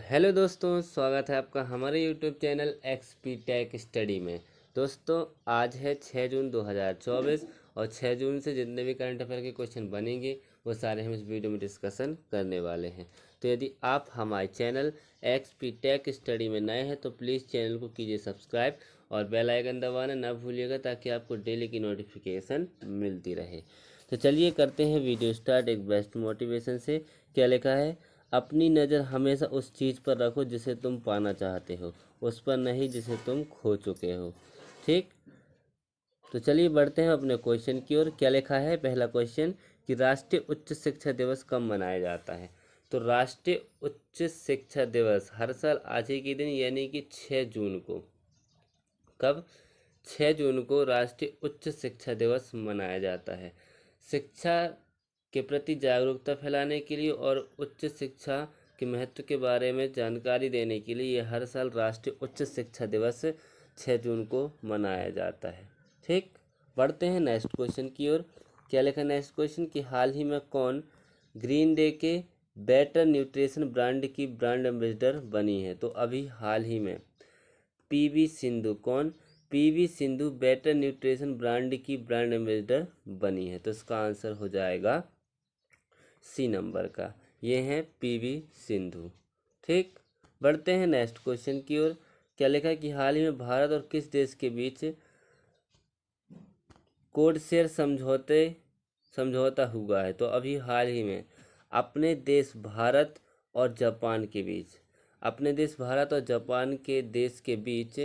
Hello दोस्तों, स्वागत है आपका हमारे YouTube channel XP tech study में। दोस्तों, आज है 6 जून 2024 और 6 जून से जितने भी करंट अफेयर के क्वेश्चन बनेंगे वो सारे हम इस वीडियो में डिस्कशन करने वाले हैं। तो यदि आप हमारे चैनल एक्सपी टेक स्टडी में नए हैं तो प्लीज़ चैनल को कीजिए सब्सक्राइब और बेल आइकन दबाना ना भूलिएगा ताकि आपको डेली की नोटिफिकेशन मिलती रहे। तो चलिए करते हैं वीडियो स्टार्ट एक बेस्ट मोटिवेशन से। क्या लिखा है? अपनी नज़र हमेशा उस चीज़ पर रखो जिसे तुम पाना चाहते हो, उस पर नहीं जिसे तुम खो चुके हो। ठीक, तो चलिए बढ़ते हैं अपने क्वेश्चन की ओर। क्या लिखा है? पहला क्वेश्चन कि राष्ट्रीय उच्च शिक्षा दिवस कब मनाया जाता है? तो राष्ट्रीय उच्च शिक्षा दिवस हर साल आज ही के दिन यानी कि 6 जून को, कब? 6 जून को राष्ट्रीय उच्च शिक्षा दिवस मनाया जाता है। शिक्षा के प्रति जागरूकता फैलाने के लिए और उच्च शिक्षा के महत्व के बारे में जानकारी देने के लिए यह हर साल राष्ट्रीय उच्च शिक्षा दिवस 6 जून को मनाया जाता है। ठीक, बढ़ते हैं नेक्स्ट क्वेश्चन की ओर। क्या लिखा नेक्स्ट क्वेश्चन कि हाल ही में कौन ग्रीन डे के बेटर न्यूट्रिशन ब्रांड की ब्रांड एम्बेसडर बनी है? तो अभी हाल ही में पीवी सिंधु। कौन? PV Sindhu better nutrition brand की ब्रांड एम्बेसडर बनी है। तो इसका आंसर हो जाएगा सी नंबर का, ये है पीवी सिंधु। ठीक, बढ़ते हैं नेक्स्ट क्वेश्चन की ओर। क्या लिखा है कि हाल ही में भारत और किस देश के बीच कोड शेयर समझौता हुआ है? तो अभी हाल ही में अपने देश भारत और जापान के बीच, अपने देश भारत और जापान के देश के बीच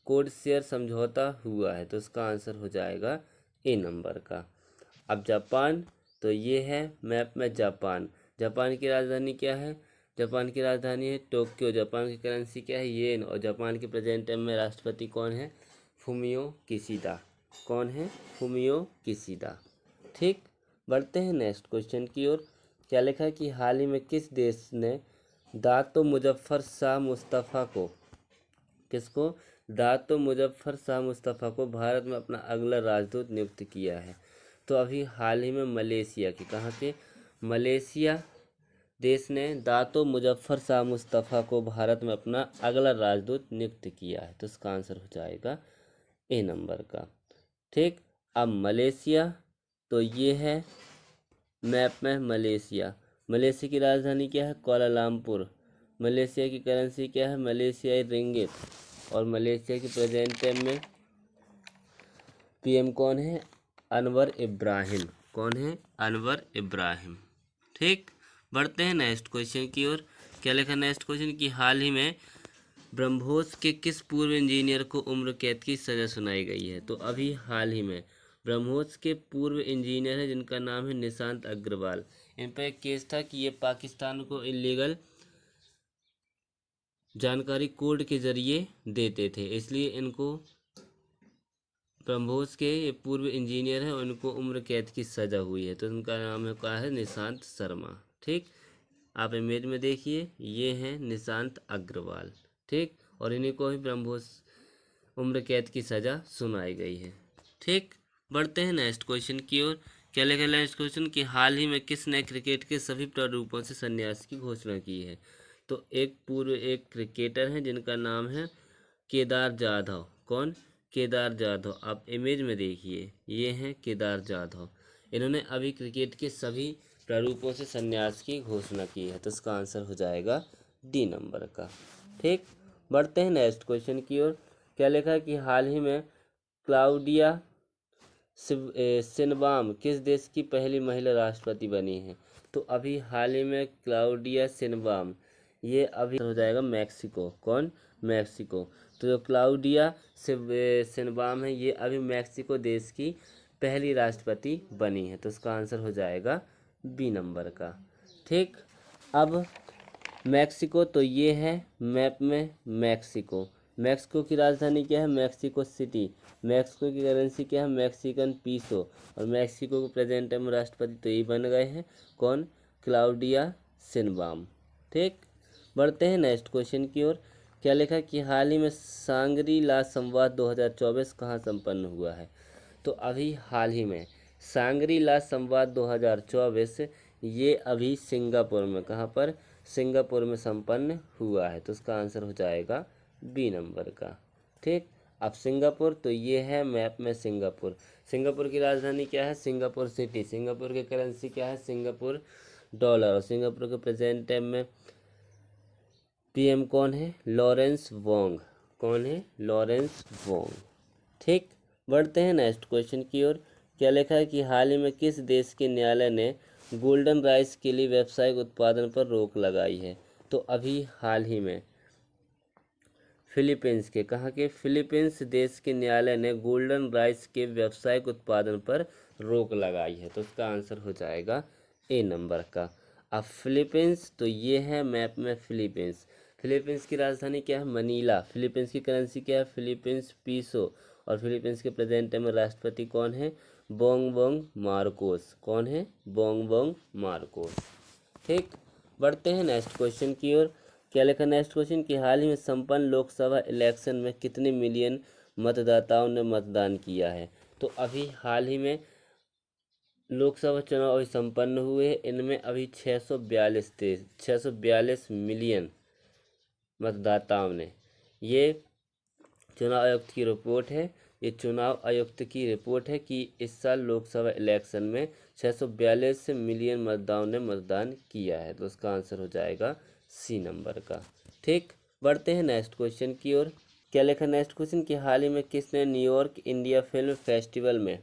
कोड शेयर समझौता हुआ है। तो इसका आंसर हो जाएगा ए नंबर का। अब जापान, तो ये है मैप में जापान। जापान की राजधानी क्या है? जापान की राजधानी है टोक्यो। जापान की करेंसी क्या है? येन। और जापान के प्रेजेंट टाइम में राष्ट्रपति कौन है? Fumio Kishida. कौन है? Fumio Kishida. ठीक, बढ़ते हैं नेक्स्ट क्वेश्चन की ओर। क्या लिखा है कि हाल ही में किस देश ने दातो मुजफ्फर शाह मुस्तफ़ा को, किसको? दातो मुजफ्फर शाह मुस्तफ़ा को भारत में अपना अगला राजदूत नियुक्त किया है? तो अभी हाल ही में मलेशिया के, कहाँ के? मलेशिया देश ने दातो मुजफ्फर शाह मुस्तफ़ा को भारत में अपना अगला राजदूत नियुक्त किया है। तो इसका आंसर हो जाएगा ए नंबर का। ठीक, अब मलेशिया, तो ये है मैप में मलेशिया। मलेशिया की राजधानी क्या है? कोलालमपुर। मलेशिया की करेंसी क्या है? मलेशियाई रिंगिट। और मलेशिया की प्रेजेंट टाइम में पीएम कौन है? अनवर इब्राहिम। कौन है? अनवर इब्राहिम। ठीक, बढ़ते हैं नेक्स्ट क्वेश्चन की ओर। क्या लिखा नेक्स्ट क्वेश्चन कि हाल ही में ब्रह्मोस के किस पूर्व इंजीनियर को उम्र कैद की सज़ा सुनाई गई है? तो अभी हाल ही में ब्रह्मोस के पूर्व इंजीनियर हैं जिनका नाम है निशांत अग्रवाल। इन पर एक केस था कि ये पाकिस्तान को इलीगल जानकारी कोड के ज़रिए देते थे, इसलिए इनको, ब्रह्मोस के ये पूर्व इंजीनियर हैं, उनको उम्र कैद की सज़ा हुई है। तो उनका नाम है क्या है? निशांत शर्मा। ठीक, आप इमेज में देखिए, ये हैं निशांत अग्रवाल। ठीक, और इन्हीं को ही ब्रह्मोस उम्र कैद की सज़ा सुनाई गई है। ठीक, बढ़ते हैं नेक्स्ट क्वेश्चन की ओर। क्या लिखा नेक्स्ट क्वेश्चन कि हाल ही में किसने क्रिकेट के सभी प्रारूपों से संन्यास की घोषणा की है? तो एक क्रिकेटर हैं जिनका नाम है केदार जाधव। कौन? केदार जाधव। आप इमेज में देखिए, ये हैं केदार जाधव। इन्होंने अभी क्रिकेट के सभी प्रारूपों से संन्यास की घोषणा की है। तो इसका आंसर हो जाएगा डी नंबर का। ठीक, बढ़ते हैं नेक्स्ट क्वेश्चन की ओर। क्या लिखा है कि हाल ही में क्लाउडिया सिनबाम किस देश की पहली महिला राष्ट्रपति बनी है? तो अभी हाल ही में क्लाउडिया सिनबाम, ये अभी हो जाएगा मैक्सिको। कौन? मैक्सिको। तो जो क्लाउडिया सिनबाम है ये अभी मैक्सिको देश की पहली राष्ट्रपति बनी है। तो इसका आंसर हो जाएगा बी नंबर का। ठीक, अब मैक्सिको, तो ये है मैप में मैक्सिको। मैक्सिको की राजधानी क्या है? Mexico city. मैक्सिको की करेंसी क्या है? मैक्सिकन पीसो। और मैक्सिको के प्रेजेंट टाइम राष्ट्रपति तो यही बन गए हैं। कौन? क्लाउडिया सिनबाम। ठीक, बढ़ते हैं नेक्स्ट क्वेश्चन की ओर। क्या लिखा कि हाल ही में सांगरी ला संवाद 2024 कहाँ संपन्न हुआ है? तो अभी हाल ही में सांगरी ला संवाद 2024 ये अभी सिंगापुर में, कहाँ पर? सिंगापुर में संपन्न हुआ है। तो उसका आंसर हो जाएगा बी नंबर का। ठीक, अब सिंगापुर, तो ये है मैप में सिंगापुर। सिंगापुर की राजधानी क्या है? Singapore city. सिंगापुर की करेंसी क्या है? Singapore dollar. और सिंगापुर के प्रेजेंट टाइम में पीएम कौन है? Lawrence Wong. कौन है? Lawrence Wong. ठीक, बढ़ते हैं नेक्स्ट क्वेश्चन की ओर। क्या लिखा है कि हाल ही में किस देश के न्यायालय ने गोल्डन राइस के लिए व्यावसायिक उत्पादन पर रोक लगाई है? तो अभी हाल ही में फिलीपींस के, कहाँ के? फिलीपींस देश के न्यायालय ने गोल्डन राइस के व्यावसायिक उत्पादन पर रोक लगाई है। तो उसका आंसर हो जाएगा ए नंबर का। अब फिलीपींस, तो ये है मैप में फिलीपींस। फिलीपींस की राजधानी क्या है? मनीला। फिलीपींस की करेंसी क्या है? फिलीपींस पीसो। और फिलीपींस के प्रेजेंट टाइम में राष्ट्रपति कौन है? Bongbong Marcos. कौन है? Bongbong Marcos. ठीक, बढ़ते हैं नेक्स्ट क्वेश्चन की ओर। क्या लिखा नेक्स्ट क्वेश्चन कि हाल ही में संपन्न लोकसभा इलेक्शन में कितने मिलियन मतदाताओं ने मतदान किया है? तो अभी हाल ही में लोकसभा चुनाव अभी संपन्न हुए हैं। इनमें अभी 642 मिलियन मतदाताओं ने, ये चुनाव आयुक्त की रिपोर्ट है। ये चुनाव आयुक्त की रिपोर्ट है कि इस साल लोकसभा इलेक्शन में 642 मिलियन मतदाताओं ने मतदान किया है। तो उसका आंसर हो जाएगा सी नंबर का। ठीक, बढ़ते हैं नेक्स्ट क्वेश्चन की ओर। क्या लिखा नेक्स्ट क्वेश्चन कि हाल ही में किसने न्यूयॉर्क इंडिया फिल्म फेस्टिवल में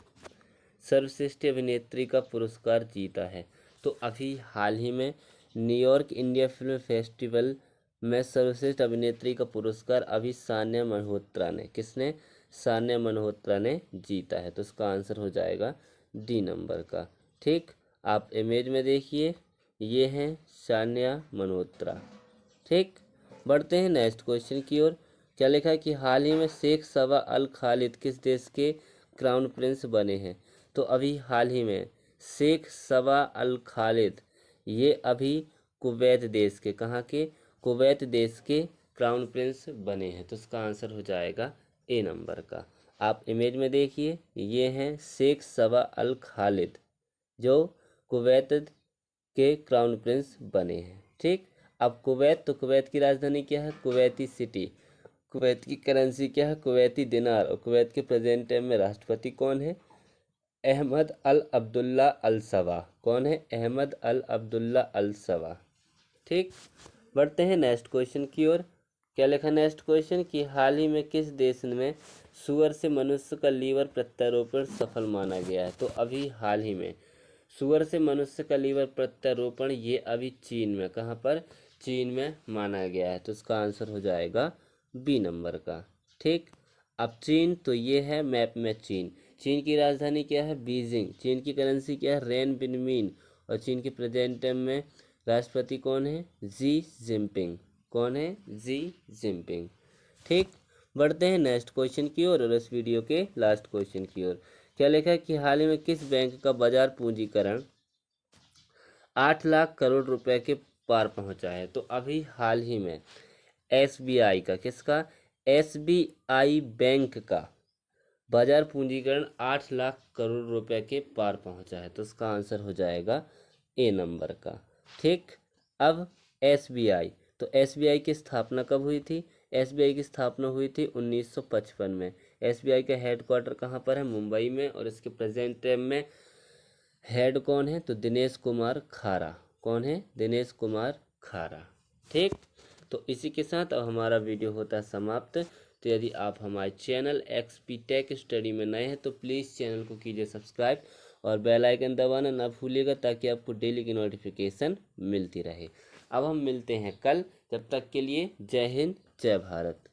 सर्वश्रेष्ठ अभिनेत्री का पुरस्कार जीता है? तो अभी हाल ही में न्यूयॉर्क इंडिया फिल्म फेस्टिवल में सर्वश्रेष्ठ अभिनेत्री का पुरस्कार अभी सान्या मल्होत्रा ने, किसने? सान्या मल्होत्रा ने जीता है। तो उसका आंसर हो जाएगा डी नंबर का। ठीक, आप इमेज में देखिए, ये हैं सान्या मल्होत्रा। ठीक, बढ़ते हैं नेक्स्ट क्वेश्चन की ओर। क्या लिखा है कि हाल ही में शेख सबा अल खालिद किस देश के क्राउन प्रिंस बने हैं? तो अभी हाल ही में शेख सबा अल खालिद, ये अभी कुवैत देश के, कहाँ के? कुवैत देश के क्राउन प्रिंस बने हैं। तो इसका आंसर हो जाएगा ए नंबर का। आप इमेज में देखिए, ये हैं शेख सबा अल खालिद जो कुवैत के क्राउन प्रिंस बने हैं। ठीक, अब कुवैत, तो कुवैत की राजधानी क्या है? Kuwaiti city. कुवैत की करेंसी क्या है? कुवैती दिनार। और कुवैत के प्रेजेंट टाइम में राष्ट्रपति कौन है? अहमद अल अब्दुल्ला अल सबा। कौन है? अहमद अल अब्दुल्ला अल सबा। ठीक, बढ़ते हैं नेक्स्ट क्वेश्चन की ओर। क्या लिखा नेक्स्ट क्वेश्चन कि हाल ही में किस देश में सुअर से मनुष्य का लीवर प्रत्यारोपण सफल माना गया है? तो अभी हाल ही में सुअर से मनुष्य का लीवर प्रत्यारोपण, ये अभी चीन में, कहाँ पर? चीन में माना गया है। तो उसका आंसर हो जाएगा बी नंबर का। ठीक, अब चीन, तो ये है मैप में चीन। चीन की राजधानी क्या है? बीजिंग। चीन की करेंसी क्या है? रेन बिनमीन। और चीन के प्रेजेंट टाइम में राष्ट्रपति कौन है? Xi Jinping. कौन है? Xi Jinping. ठीक, बढ़ते हैं नेक्स्ट क्वेश्चन की ओर और इस वीडियो के लास्ट क्वेश्चन की ओर। क्या लिखा है कि हाल ही में किस बैंक का बाजार पूंजीकरण 8 लाख करोड़ रुपए के पार पहुंचा है? तो अभी हाल ही में एसबीआई का, किसका? एसबीआई बैंक का बाजार पूंजीकरण 8 लाख करोड़ रुपए के पार पहुंचा है। तो उसका आंसर हो जाएगा ए नंबर का। ठीक, अब एसबीआई, तो एसबीआई की स्थापना कब हुई थी? एसबीआई की स्थापना हुई थी 1955 में। एसबीआई का हेडक्वार्टर कहाँ पर है? मुंबई में। और इसके प्रेजेंट टाइम में हेड कौन है? तो दिनेश कुमार खारा। कौन है? दिनेश कुमार खारा। ठीक, तो इसी के साथ अब हमारा वीडियो होता है समाप्त। तो यदि आप हमारे चैनल एक्सपी टेक स्टडी में नए हैं तो प्लीज़ चैनल को कीजिए सब्सक्राइब और बेल आइकन दबाना ना भूलिएगा, ताकि आपको डेली की नोटिफिकेशन मिलती रहे। अब हम मिलते हैं कल, तब तक के लिए जय हिंद जय भारत।